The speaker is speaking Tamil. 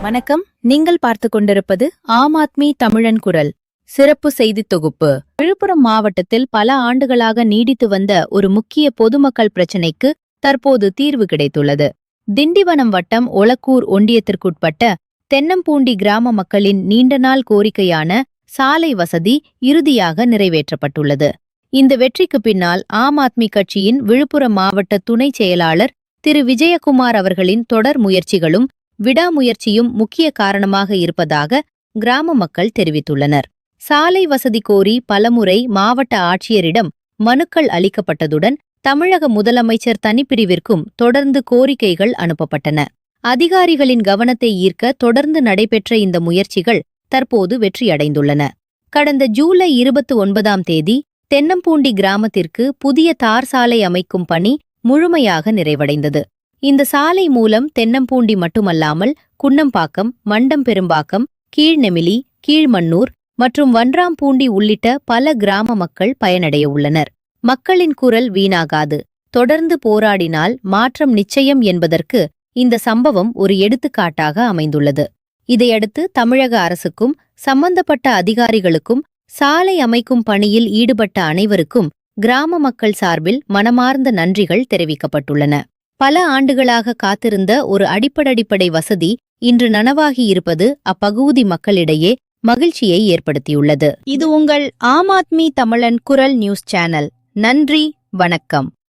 வணக்கம். நீங்கள் பார்த்துக் கொண்டிருப்பது ஆம் ஆத்மி தமிழன் குரல் சிறப்பு செய்தி தொகுப்பு. விழுப்புரம் மாவட்டத்தில் பல ஆண்டுகளாக நீடித்து வந்த ஒரு முக்கிய பொதுமக்கள் பிரச்சினைக்கு தற்போது தீர்வு கிடைத்துள்ளது. திண்டிவனம் வட்டம் ஒலக்கூர் ஒன்றியத்திற்குட்பட்ட தென்னம்பூண்டி கிராம மக்களின் நீண்டநாள் கோரிக்கையான சாலை வசதி இறுதியாக நிறைவேற்றப்பட்டுள்ளது. இந்த வெற்றிக்கு பின்னால் ஆம் ஆத்மி கட்சியின் விழுப்புரம் மாவட்ட துணைச் செயலாளர் திரு விஜயகுமார் அவர்களின் தொடர் முயற்சிகளும் விடாமுயற்சியும் முக்கிய காரணமாக இருப்பதாக கிராம மக்கள் தெரிவித்துள்ளனர். சாலை வசதி கோரி பலமுறை மாவட்ட ஆட்சியரிடம் மனுக்கள் அளிக்கப்பட்டதுடன் தமிழக முதலமைச்சர் தனிப்பிரிவிற்கும் தொடர்ந்து கோரிக்கைகள் அனுப்பப்பட்டன. அதிகாரிகளின் கவனத்தை ஈர்க்க தொடர்ந்து நடைபெற்ற இந்த முயற்சிகள் தற்போது வெற்றியடைந்துள்ளன. கடந்த ஜூலை 29ஆம் தேதி தென்னம்பூண்டி கிராமத்திற்கு புதிய தார் சாலை அமைக்கும் பணி முழுமையாக நிறைவடைந்தது. இந்த சாலை மூலம் தென்னம்பூண்டி மட்டுமல்லாமல் குன்னம்பாக்கம், மண்டம்பெரும்பாக்கம், கீழ்நெமிலி, கீழ்மண்ணூர் மற்றும் வன்றாம்பூண்டி உள்ளிட்ட பல கிராம மக்கள் பயனடைய உள்ளனர். மக்களின் குரல் வீணாகாது. தொடர்ந்து போராடினால் மாற்றம் நிச்சயம் என்பதற்கு இந்த சம்பவம் ஒரு எடுத்துக்காட்டாக அமைந்துள்ளது. இதையடுத்து தமிழக அரசுக்கும் சம்பந்தப்பட்ட அதிகாரிகளுக்கும் சாலை அமைக்கும் பணியில் ஈடுபட்ட அனைவருக்கும் கிராம மக்கள் சார்பில் மனமார்ந்த நன்றிகள் தெரிவிக்கப்பட்டுள்ளன. பல ஆண்டுகளாக காத்திருந்த ஒரு அடிப்படை வசதி இன்று நனவாகி இருப்பது அப்பகுதி மக்களிடையே மகிழ்ச்சியை ஏற்படுத்தியுள்ளது. இது உங்கள் ஆம் ஆத்மி தமிழன் குரல் நியூஸ் சேனல். நன்றி, வணக்கம்.